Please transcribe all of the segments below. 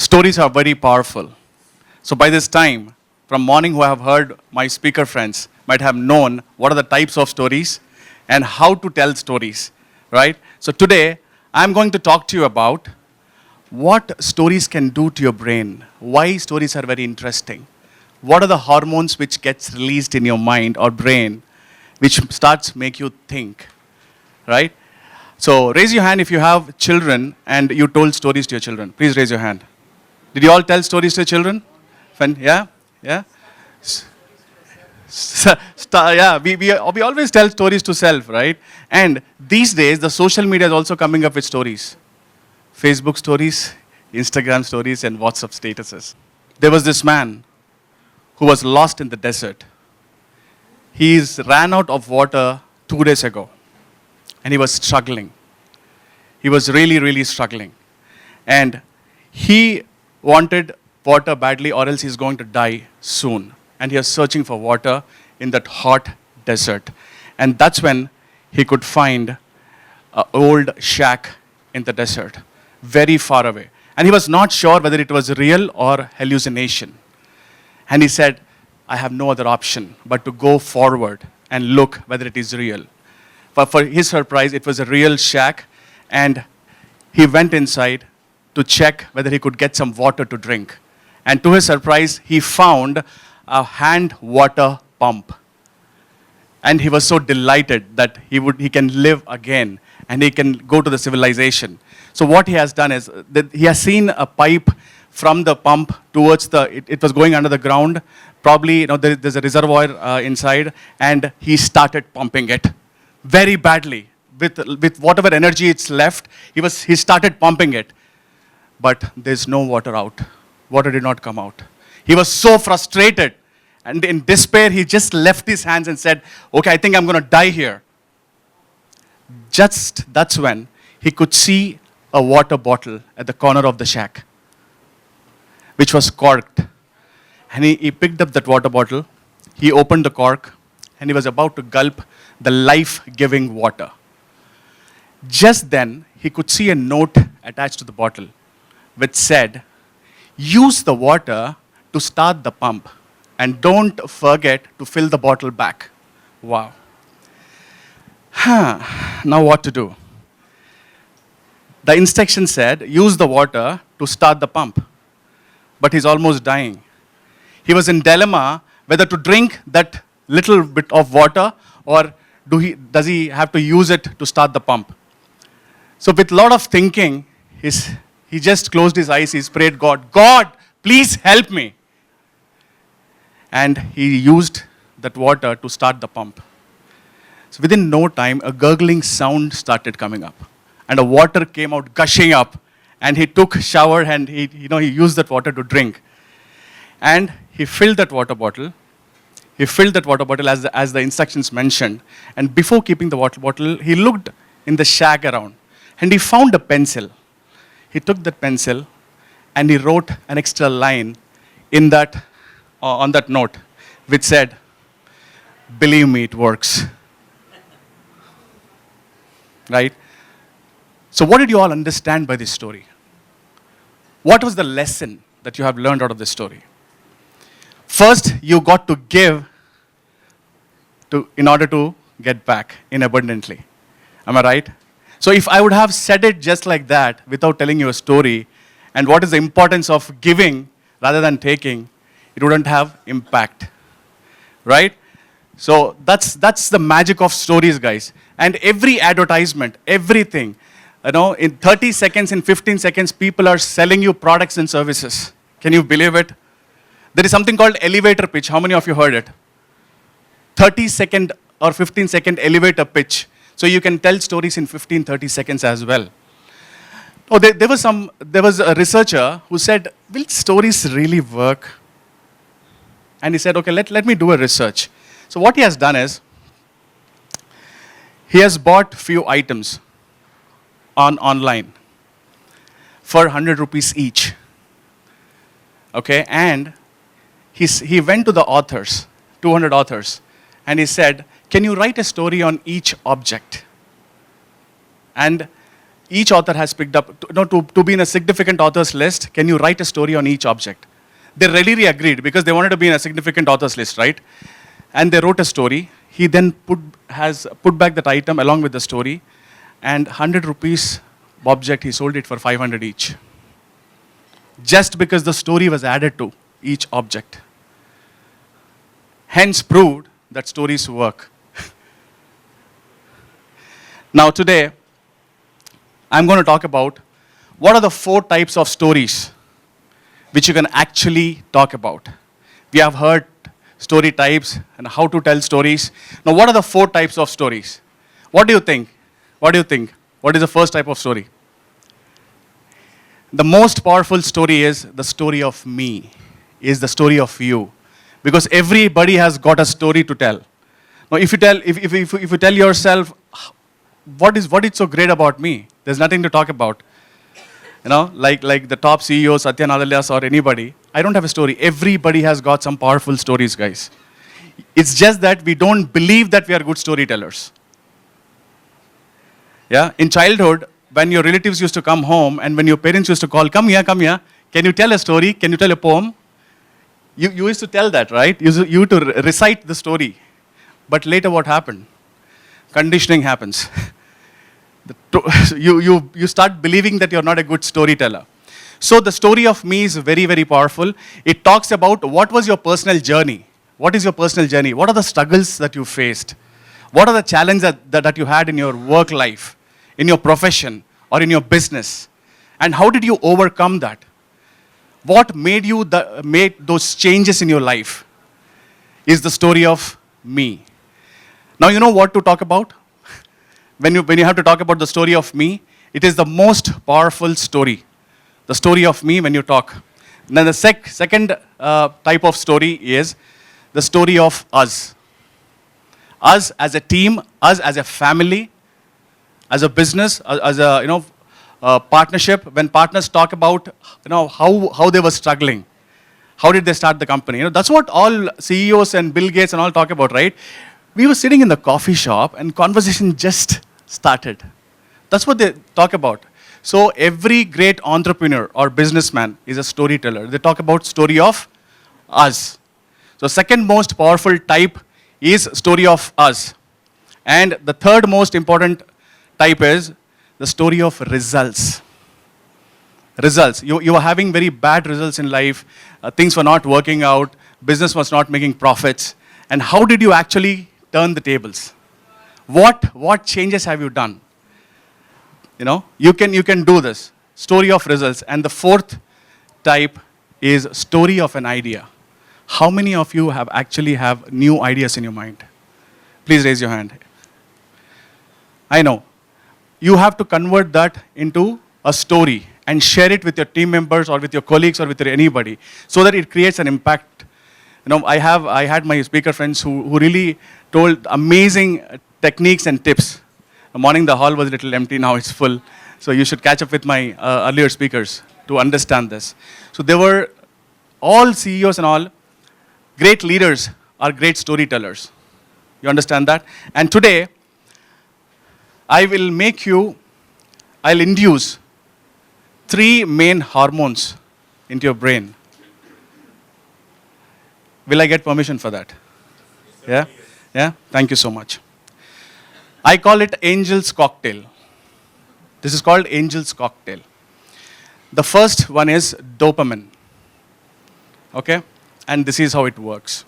Stories are very powerful. So by this time, from morning who have heard my speaker friends might have known what are the types of stories and how to tell stories, right? So today, I'm going to talk to you about what stories can do to your brain, why stories are very interesting, what are the hormones which gets released in your mind or brain which starts make you think, right? So raise your hand if you have children and you told stories to your children. Please raise your hand. Did you all tell stories to your children? Yeah? Yeah? Yeah, we always tell stories to self, right? And these days, the social media is also coming up with stories. Facebook stories, Instagram stories, and WhatsApp statuses. There was this man who was lost in the desert. He ran out of water 2 days ago, and he was struggling. He was really, really struggling. And he wanted water badly, or else he's going to die soon. And he was searching for water in that hot desert. And that's when he could find an old shack in the desert, very far away. And he was not sure whether it was real or hallucination. And he said, I have no other option but to go forward and look whether it is real. But for his surprise, it was a real shack. And he went inside to check whether he could get some water to drink. And to his surprise, he found a hand water pump. And he was so delighted that he can live again and he can go to the civilization. So what he has done is that he has seen a pipe from the pump towards it was going under the ground. Probably, there's a reservoir inside, and he started pumping it very badly. With whatever energy it's left, he started pumping it. But there's no water out. Water did not come out. He was so frustrated. And in despair, he just left his hands and said, okay, I think I'm going to die here. Just that's when he could see a water bottle at the corner of the shack, which was corked. And he picked up that water bottle, he opened the cork, and he was about to gulp the life-giving water. Just then, he could see a note attached to the bottle, which said, use the water to start the pump, and don't forget to fill the bottle back. Wow. Now what to do? The instruction said, use the water to start the pump. But he's almost dying. He was in dilemma whether to drink that little bit of water or does he have to use it to start the pump. So with a lot of thinking, he just closed his eyes, he prayed God, God, please help me. And he used that water to start the pump. So within no time, a gurgling sound started coming up. And the water came out gushing up. And he took a shower and he used that water to drink. And he filled that water bottle. He filled that water bottle as the instructions mentioned. And before keeping the water bottle, he looked in the shack around. And he found a pencil. He took that pencil and he wrote an extra line on that note, which said, believe me, it works. Right? So what did you all understand by this story? What was the lesson that you have learned out of this story? First, you got to give in order to get back in abundantly. Am I right? So if I would have said it just like that without telling you a story, and what is the importance of giving rather than taking, it wouldn't have impact. Right? So that's the magic of stories, guys. And every advertisement, everything, in 30 seconds, in 15 seconds, people are selling you products and services. Can you believe it? There is something called elevator pitch. How many of you heard it? 30-second or 15-second elevator pitch. So you can tell stories in 15, 30 seconds as well. Oh, there was a researcher who said, will stories really work? And he said, okay, let me do a research. So what he has done is, he has bought few items online for 100 rupees each. Okay, and he went to the authors, 200 authors, and he said, can you write a story on each object? And each author has picked up, to be in a significant authors list, can you write a story on each object? They readily agreed because they wanted to be in a significant authors list, right? And they wrote a story. He then has put back that item along with the story, and 100 rupees object, he sold it for 500 each. Just because the story was added to each object. Hence proved that stories work. Now today, I'm going to talk about what are the 4 types of stories which you can actually talk about. We have heard story types and how to tell stories. Now, what are the 4 types of stories? What do you think? What do you think? What is the first type of story? The most powerful story is the story of me, is the story of you. Because everybody has got a story to tell. Now, if you tell yourself, what is so great about me? There's nothing to talk about. You know, like the top CEO, Satya Nadallas or anybody, I don't have a story. Everybody has got some powerful stories, guys. It's just that we don't believe that we are good storytellers. Yeah, in childhood, when your relatives used to come home and when your parents used to call, come here, can you tell a story? Can you tell a poem? You used to tell that, right? You used to recite the story. But later what happened? Conditioning happens. You start believing that you're not a good storyteller. So the story of me is very, very powerful. It talks about what was your personal journey. What is your personal journey? What are the struggles that you faced? What are the challenges that you had in your work life, in your profession, or in your business? And how did you overcome that? What made those changes in your life is the story of me. Now you know what to talk about? When you have to talk about the story of me, it is the most powerful story. The story of me when you talk. Then the second type of story is the story of us. Us as a team, us as a family, as a business, as a partnership. When partners talk about how they were struggling, how did they start the company? That's what all CEOs and Bill Gates and all talk about, right? We were sitting in the coffee shop and conversation just started. That's what they talk about. So every great entrepreneur or businessman is a storyteller. They talk about story of us. So second most powerful type is story of us. And the third most important type is the story of results. Results. You were having very bad results in life. Things were not working out. Business was not making profits. And how did you actually turn the tables? What changes have you done? You can do this. Story of results. And the fourth type is story of an idea. How many of you actually have new ideas in your mind? Please raise your hand. I know. You have to convert that into a story and share it with your team members or with your colleagues or with anybody so that it creates an impact. I had my speaker friends who really told amazing techniques and tips. The morning the hall was a little empty, now it's full. So you should catch up with my earlier speakers to understand this. So they were all CEOs and all, great leaders are great storytellers. You understand that? And today, I'll induce 3 main hormones into your brain. Will I get permission for that? Yeah? Yeah? Thank you so much. I call it Angel's Cocktail. This is called Angel's Cocktail. The first one is dopamine. Okay? And this is how it works.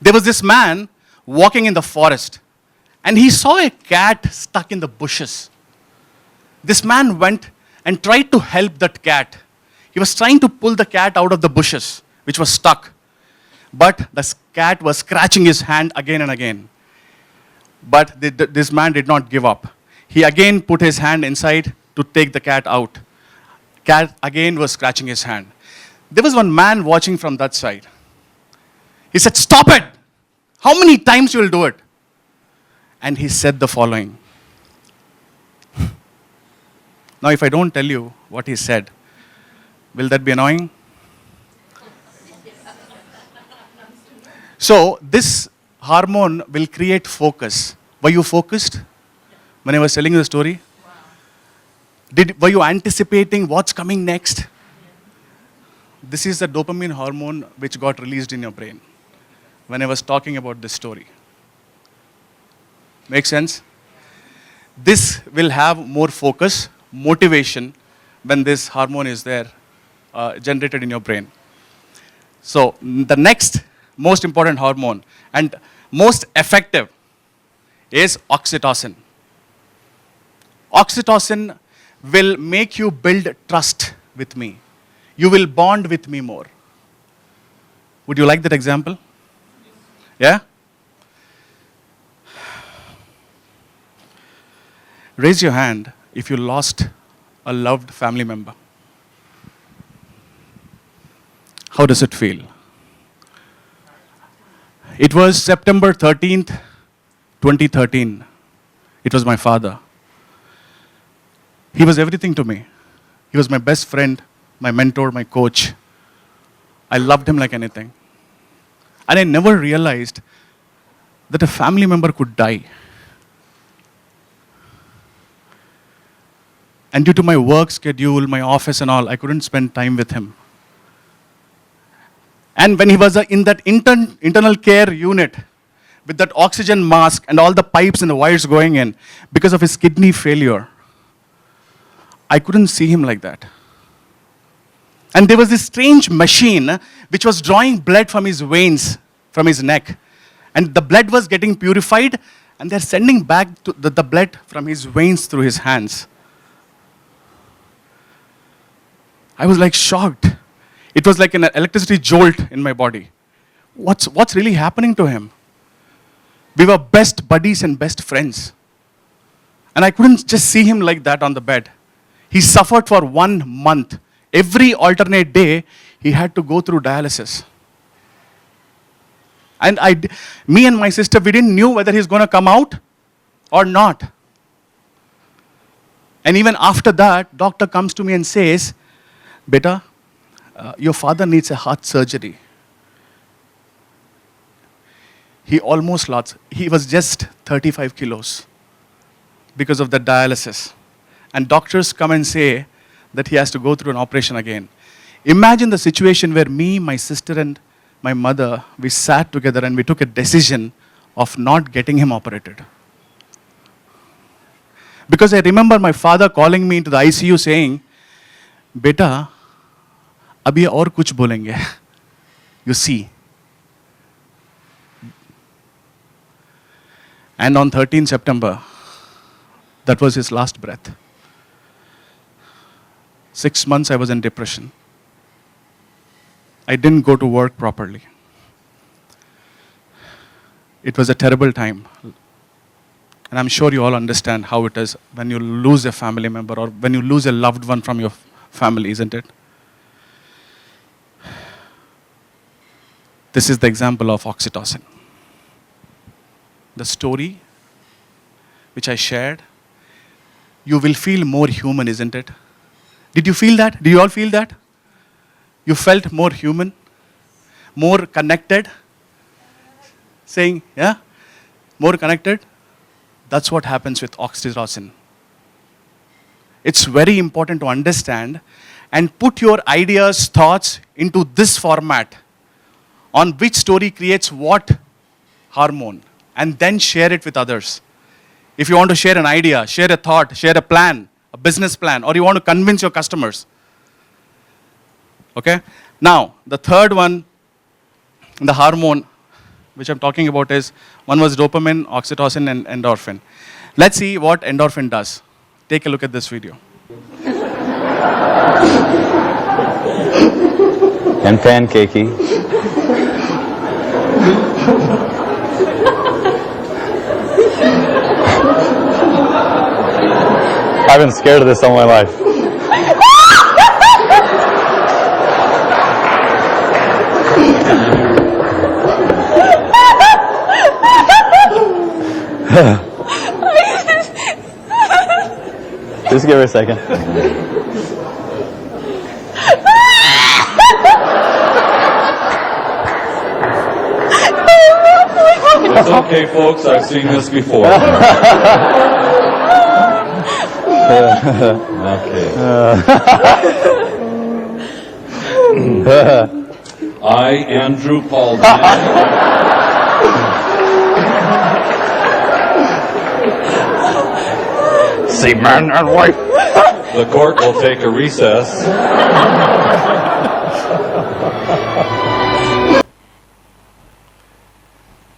There was this man walking in the forest, and he saw a cat stuck in the bushes. This man went and tried to help that cat. He was trying to pull the cat out of the bushes, which was stuck. But the cat was scratching his hand again and again. But this man did not give up. He again put his hand inside to take the cat out. Cat again was scratching his hand. There was one man watching from that side. He said, "Stop it! How many times you will do it?" And he said the following. Now, if I don't tell you what he said, will that be annoying? So, this hormone will create focus. Were you focused when I was telling you the story? Were you anticipating what's coming next? This is the dopamine hormone which got released in your brain when I was talking about this story. Make sense? This will have more focus, motivation when this hormone is there, generated in your brain. So the next most important hormone and most effective is oxytocin. Oxytocin will make you build trust with me. You will bond with me more. Would you like that example? Yeah? Raise your hand if you lost a loved family member. How does it feel? It was September 13th, 2013. It was my father. He was everything to me. He was my best friend, my mentor, my coach. I loved him like anything. And I never realized that a family member could die. And due to my work schedule, my office and all, I couldn't spend time with him. And when he was in that internal care unit, with that oxygen mask and all the pipes and the wires going in, because of his kidney failure, I couldn't see him like that. And there was this strange machine which was drawing blood from his veins, from his neck. And the blood was getting purified, and they're sending back the blood from his veins through his hands. I was like shocked. It was like an electricity jolt in my body. What's really happening to him? We were best buddies and best friends. And I couldn't just see him like that on the bed. He suffered for 1 month. Every alternate day, he had to go through dialysis. And me and my sister, we didn't know whether he's going to come out or not. And even after that, doctor comes to me and says, "Beta, your father needs a heart surgery." He almost lost. He was just 35 kilos because of the dialysis. And doctors come and say that he has to go through an operation again. Imagine the situation where me, my sister, and my mother, we sat together and we took a decision of not getting him operated. Because I remember my father calling me into the ICU saying, "Beta, abhi aur kuch bolenge." You see. And on 13 September, that was his last breath. 6 months I was in depression. I didn't go to work properly. It was a terrible time. And I'm sure you all understand how it is when you lose a family member or when you lose a loved one from your family, isn't it? This is the example of oxytocin. The story which I shared, you will feel more human, isn't it? Did you feel that? Do you all feel that? You felt more human, more connected? Saying, yeah? More connected? That's what happens with oxytocin. It's very important to understand and put your ideas, thoughts into this format on which story creates what hormone, and then share it with others. If you want to share an idea, share a thought, share a plan, a business plan, or you want to convince your customers. Okay? Now, the third one, the hormone, which I'm talking about is, one was dopamine, oxytocin, and endorphin. Let's see what endorphin does. Take a look at this video. And pancakey. I've been scared of this all my life. Just give her a second. It's okay, folks. I've seen this before. Okay. I, Andrew Paulding, See man and wife. the court will take a recess.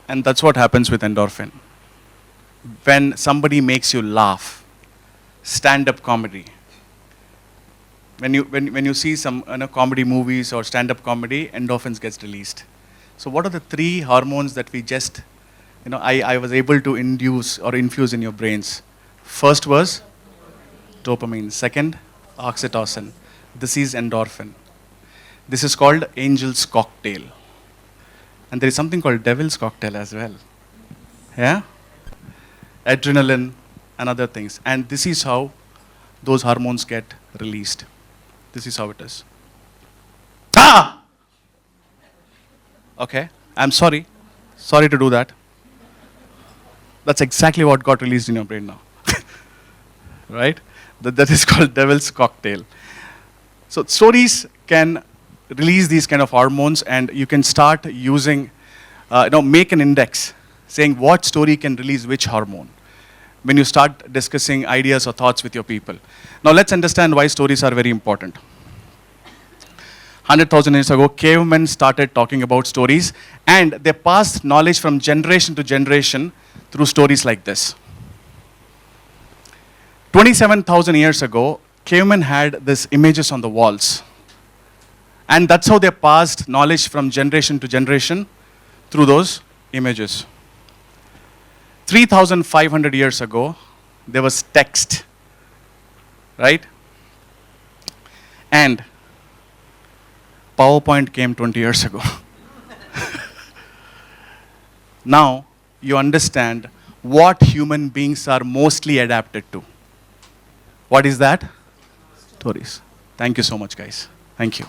And that's what happens with endorphin. When somebody makes you laugh, stand-up comedy. When you see some comedy movies or stand-up comedy, endorphins gets released. So what are the three hormones that we just, I was able to induce or infuse in your brains? First was dopamine. Second, oxytocin. This is endorphin. This is called angel's cocktail. And there is something called devil's cocktail as well. Yeah? Adrenaline and other things. And this is how those hormones get released. This is how it is. Ah! Okay, I'm sorry. Sorry to do that. That's exactly what got released in your brain now. Right? That is called devil's cocktail. So stories can release these kind of hormones, and you can start using, make an index saying what story can release which hormone when you start discussing ideas or thoughts with your people. Now let's understand why stories are very important. 100,000 years ago, cavemen started talking about stories, and they passed knowledge from generation to generation through stories like this. 27,000 years ago, cavemen had these images on the walls. And that's how they passed knowledge from generation to generation through those images. 3,500 years ago, there was text, right? And PowerPoint came 20 years ago. Now, you understand what human beings are mostly adapted to. What is that? Stories. Thank you so much, guys. Thank you.